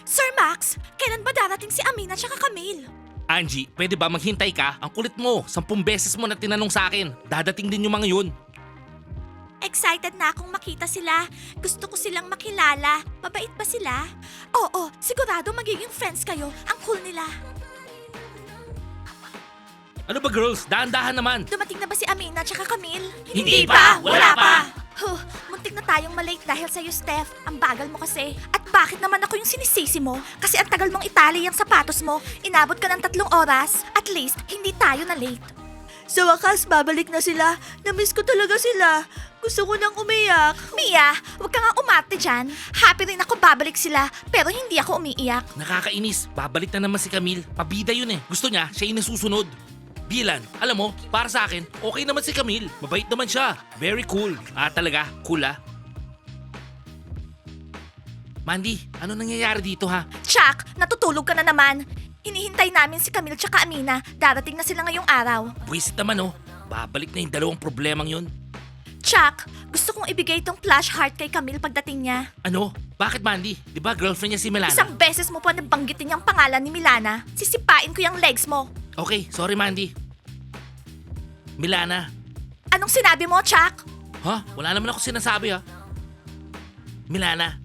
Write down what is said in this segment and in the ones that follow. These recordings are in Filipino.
Sir Max, kailan ba darating si Amina tsaka Camille? Angie, pwede ba maghintay ka? Ang kulit mo. 10 beses mo na tinanong sa akin. Dadating din yung mga yun. Excited na akong makita sila. Gusto ko silang makilala. Mabait ba sila? Oo, sigurado magiging friends kayo. Ang cool nila. Ano ba girls? Dahan-dahan naman. Dumating na ba si Amina tsaka Camille? Hindi pa! Wala pa! Huh, muntik na tayong malate dahil sa'yo, Steph. Ang bagal mo kasi. At bakit naman ako yung sinisisi mo? Kasi ang tagal mong itali yung sapatos mo. Inabot ka ng 3 oras. At least, hindi tayo na late. Sa wakas, babalik na sila. Namiss ko talaga sila. Gusto ko nang umiyak. Mia, huwag ka nga umarte dyan. Happy rin ako babalik sila, pero hindi ako umiiyak. Nakakainis. Babalik na naman si Camille. Pabida yun eh. Gusto niya, siya yung nasusunod. Bilan, alam mo, para sa akin, okay naman si Camille. Mabait naman siya. Very cool. Talaga, cool ah. Mandy, ano nangyayari dito ha? Chuck, natutulog ka na naman. Hinihintay namin si Camille tsaka Amina. Darating na sila ngayong araw. Buwisit naman oh. Babalik na yung dalawang problemang yun. Chuck, gusto kong ibigay itong flash heart kay Camille pagdating niya. Ano? Bakit Mandy? Di ba girlfriend niya si Milana? Isang beses mo pa nabanggitin yung pangalan ni Milana. Sisipain ko yung legs mo. Okay, sorry Mandy. Milana. Anong sinabi mo, Chuck? Ha? Wala naman ako sinasabi ha. Milana.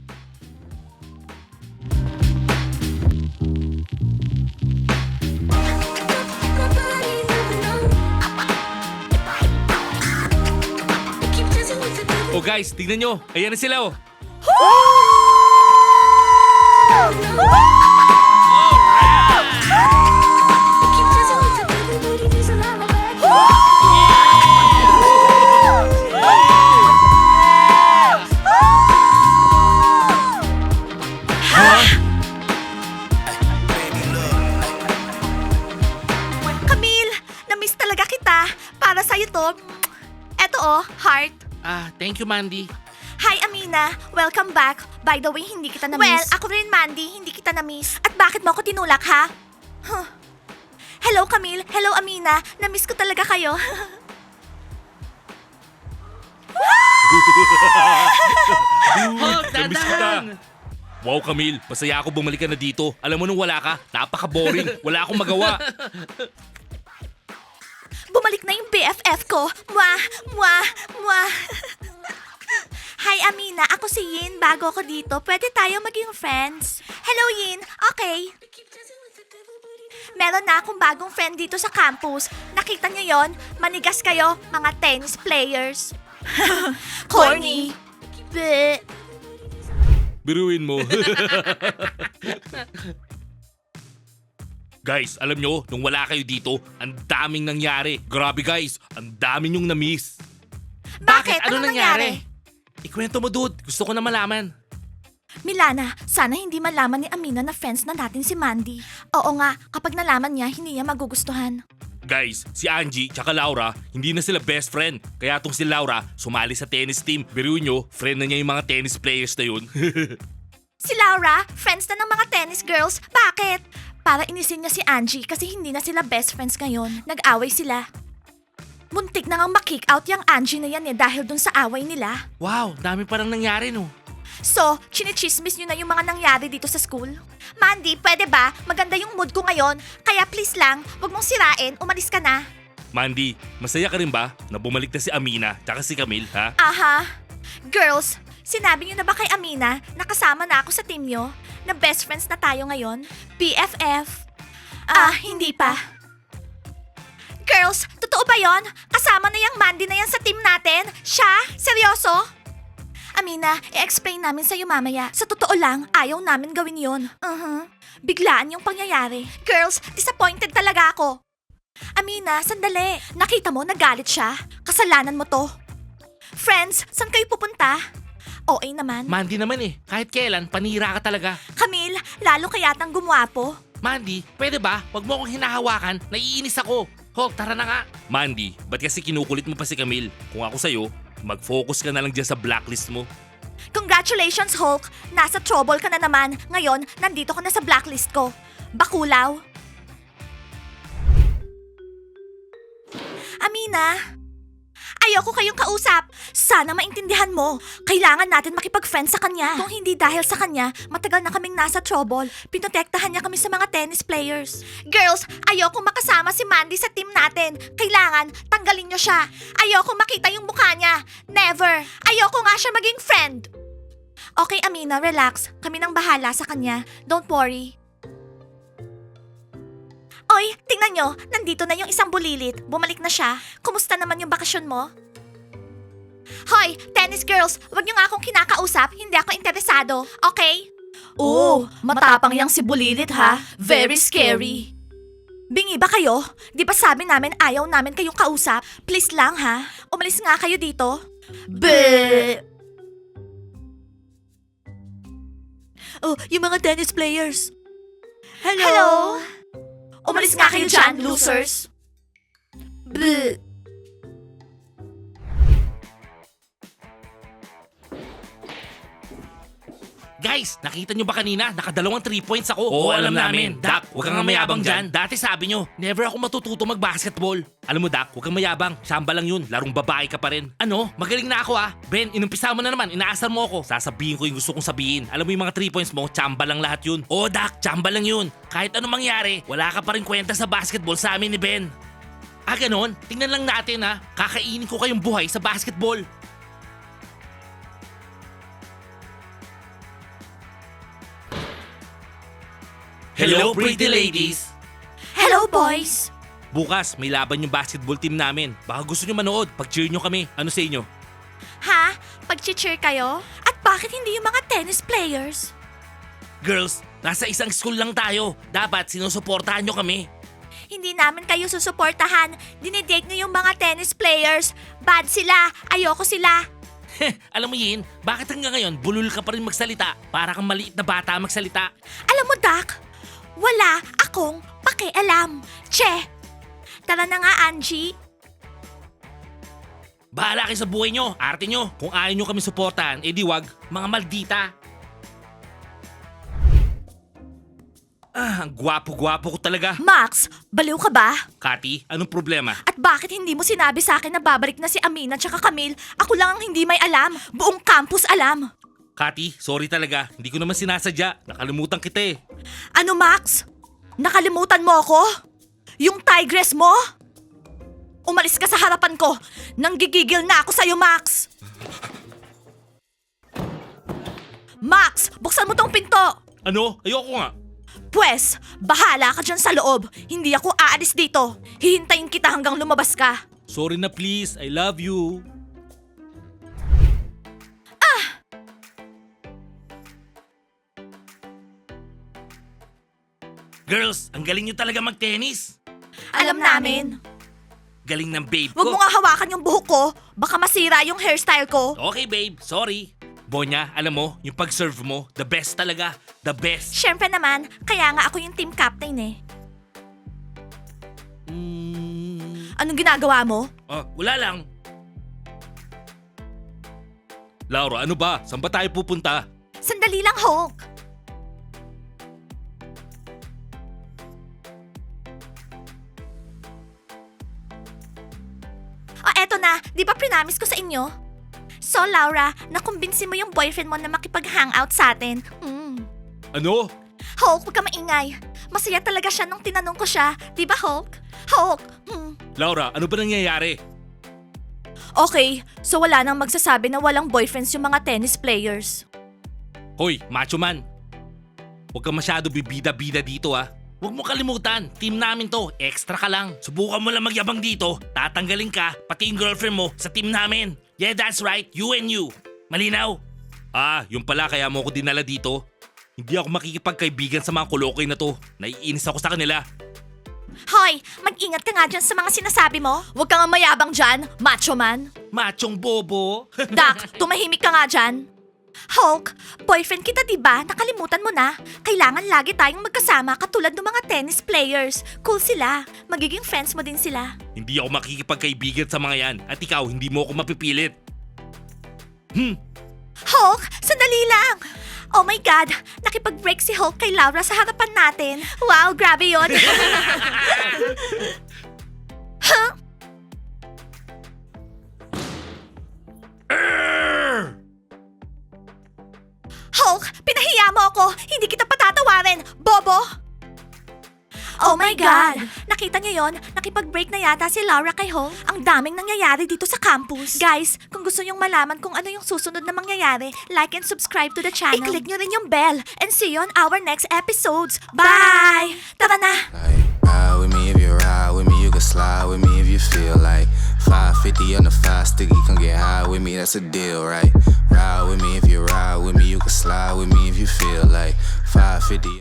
Oh guys, tignan nyo. Ayan na sila oh. Camille, na-miss talaga kita. Para sa'yo to. Eto oh, heart. Thank you Mandy. Hi, Amina. Welcome back. By the way, hindi kita na-miss. Well, ako rin, Mandy. Hindi kita na-miss. At bakit mo ako tinulak, ha? Huh. Hello, Camille. Hello, Amina. Na-miss ko talaga kayo. Oh, dadan! Wow Camille, masaya ako bumalik ka na dito. Alam mo nung wala ka, napaka-boring. Wala akong magawa. Bumalik na yung BFF ko. Mwah, mwah, mwah. Hi, Amina. Ako si Yin. Bago ako dito. Pwede tayo maging friends. Hello, Yin. Okay. Meron na akong bagong friend dito sa campus. Nakita niyo yon? Manigas kayo, mga tennis players. Corny. Bleh. Biruin mo. Guys, alam nyo, nung wala kayo dito, ang daming nangyari. Grabe guys, ang dami nyong na-miss. Bakit? Ano nangyari? Ikwento mo dude, gusto ko na malaman. Milana, sana hindi malaman ni Amina na friends na natin si Mandy. Oo nga, kapag nalaman niya, hindi niya magugustuhan. Guys, si Angie tsaka Laura, hindi na sila best friend. Kaya tong si Laura, sumali sa tennis team. Biruin nyo, friend na niya yung mga tennis players na yun. Si Laura, friends na ng mga tennis girls. Bakit? Para inisin niya si Angie kasi hindi na sila best friends ngayon. Nag-away sila. Muntik na ngang ma-kick out yung Angie na yan dahil dun sa away nila. Wow, dami parang nangyari no. So, chinichismis niyo na yung mga nangyari dito sa school? Mandy, pwede ba? Maganda yung mood ko ngayon. Kaya please lang, wag mong sirain, umalis ka na. Mandy, masaya ka rin ba na bumalik na si Amina tsaka si Camille, ha? Aha. Girls, sinabi niyo na ba kay Amina na kasama na ako sa team niyo? Na best friends na tayo ngayon? BFF? Hindi pa. Girls, totoo ba yon? Kasama na yung Mandy na yan sa team natin? Siya? Seryoso? Amina, i-explain namin sa'yo mamaya. Sa totoo lang, ayaw namin gawin yon. Biglaan yung pangyayari. Girls, disappointed talaga ako. Amina, sandali. Nakita mo, nagalit siya. Kasalanan mo to. Friends, saan kayo pupunta? OA naman. Mandy naman eh, kahit kailan, panira ka talaga. Camille, lalo kayatang gumwapo. Mandy, pwede ba? Huwag mo akong hinahawakan, naiinis ako. Hulk, tara na nga. Mandy, ba't kasi kinukulit mo pa si Camille? Kung ako sa'yo, mag-focus ka na lang dyan sa blacklist mo. Congratulations, Hulk! Nasa trouble ka na naman. Ngayon, nandito ka na sa blacklist ko. Bakulaw. Amina? Ayoko kayong kausap. Sana maintindihan mo. Kailangan natin makipag-friend sa kanya. Kung hindi dahil sa kanya, matagal na kaming nasa trouble. Pinotektahan niya kami sa mga tennis players. Girls, ayoko makasama si Mandy sa team natin. Kailangan, tanggalin niyo siya. Ayoko makita yung mukha niya. Never. Ayoko nga siya maging friend. Okay, Amina, relax. Kami nang bahala sa kanya. Don't worry. Oy, tingnan nyo. Nandito na yung isang bulilit. Bumalik na siya. Kumusta naman yung bakasyon mo? Hoy, tennis girls, wag nyo nga akong kinakausap. Hindi ako interesado, okay? Oh, matapang yang si bulilit ha. Very scary. Bingi ba kayo? Di ba sabi namin ayaw namin kayong kausap? Please lang ha. Umalis nga kayo dito. Oh, yung mga tennis players. Hello? Umalis nga kayo dyan, losers. Bleh. Guys, nakita nyo ba kanina? Nakadalawang 3 points ako. Oo, alam namin. Dak, huwag kang mayabang dyan. Dati sabi nyo, never ako matututo mag-basketball. Alam mo, Dak, huwag kang mayabang. Samba lang yun. Larong babae ka pa rin. Ano? Magaling na ako ah. Ben, inumpisa mo na naman. Inaasar mo ako. Sasabihin ko yung gusto kong sabihin. Alam mo yung mga 3 points mo, tsamba lang lahat yun. Oo, Dak, tsamba lang yun. Kahit anong mangyari, wala ka pa rin kwenta sa basketball sa amin ni Ben. Ah, ganon? Tingnan lang natin ha. Kakainin ko kayong buhay sa basketball. Hello, pretty ladies! Hello, boys. Bukas, may laban yung basketball team namin. Baka gusto nyo manood, pag-cheer nyo kami. Ano sa inyo? Ha? Pag-cheer kayo? At bakit hindi yung mga tennis players? Girls, nasa isang school lang tayo. Dapat sinusuportahan nyo kami. Hindi namin kayo susuportahan. Dinidate nyo yung mga tennis players. Bad sila. Ayoko sila. Alam mo Yin, bakit hanggang ngayon bulol ka pa rin magsalita? Para kang maliit na bata magsalita. Alam mo, Dak, wala akong pakialam. Che! Tara na nga, Angie. Bahala kayo sa buhay nyo, arte nyo. Kung ayaw nyo kami suportahan, edi wag, mga maldita. Ah, ang gwapo-gwapo ko talaga. Max, baliw ka ba? Kati, anong problema? At bakit hindi mo sinabi sa akin na babalik na si Amina at Camille? Ako lang ang hindi may alam. Buong campus alam. Kati, sorry talaga. Hindi ko naman sinasadya. Nakalimutan kita eh. Ano, Max? Nakalimutan mo ako? Yung tigress mo? Umalis ka sa harapan ko. Nanggigigil na ako sa'yo, Max. Max, buksan mo tong pinto. Ano? Ayoko nga. Pwes, bahala ka dyan sa loob. Hindi ako aalis dito. Hihintayin kita hanggang lumabas ka. Sorry na please. I love you. Girls, ang galing nyo talaga mag-tennis. Alam namin. Galing ng babe Huwag ko. mo nga hawakan yung buhok ko. Baka masira yung hairstyle ko. Okay babe, sorry. Bonya, alam mo, yung pag-serve mo, the best talaga. The best. Siyempre naman, kaya nga ako yung team captain eh. Anong ginagawa mo? Wala lang. Laura, ano ba? Saan ba tayo pupunta? Sandali lang, Hulk. Eto na. Di ba prinamis ko sa inyo? So, Laura, nakumbinsi mo yung boyfriend mo na makipag-hangout sa atin. Ano? Hulk, huwag ka maingay. Masaya talaga siya nung tinanong ko siya. Di ba, Hulk? Hulk! Laura, ano ba nangyayari? Okay, so wala nang magsasabi na walang boyfriends yung mga tennis players. Hoy, macho man. Huwag ka masyado bibida-bida dito ah. Huwag mo kalimutan, team namin to, extra ka lang. Subukan mo lang magyabang dito, tatanggalin ka, pati yung girlfriend mo, sa team namin. Yeah, that's right, you and you. Malinaw? Ah, yung pala kaya mo ko dinala dito. Hindi ako makikipagkaibigan sa mga kulokoy na to. Naiinis ako sa kanila. Hoy, mag-ingat ka nga dyan sa mga sinasabi mo. Huwag ka nga mayabang dyan, macho man. Machong bobo. Dak, tumahimik ka nga dyan. Hulk, boyfriend kita diba? Nakalimutan mo na. Kailangan lagi tayong magkasama katulad ng mga tennis players. Cool sila. Magiging friends mo din sila. Hindi ako makikipagkaibigan sa mga yan. At ikaw, hindi mo ako mapipilit. Hulk, sandali lang. Oh my God, nakipag-break si Hulk kay Laura sa harapan natin. Wow, grabe yun. Huh? Hulk, pinahiya mo ako! Hindi kita patatawarin, bobo! Oh my God! Nakita niyo yon? Nakipag-break na yata si Laura kay Hulk. Ang daming nangyayari dito sa campus. Guys, kung gusto niyong malaman kung ano yung susunod na mangyayari, like and subscribe to the channel. I-click niyo rin yung bell. And see you on our next episodes. Bye! Tara na! Like, ride with me if you ride with me, you can slide with me if you feel like 550 on the 5 sticky, come get high with me, that's a deal, right? Ride with me if you ride with me, you can slide with me if you feel like 550.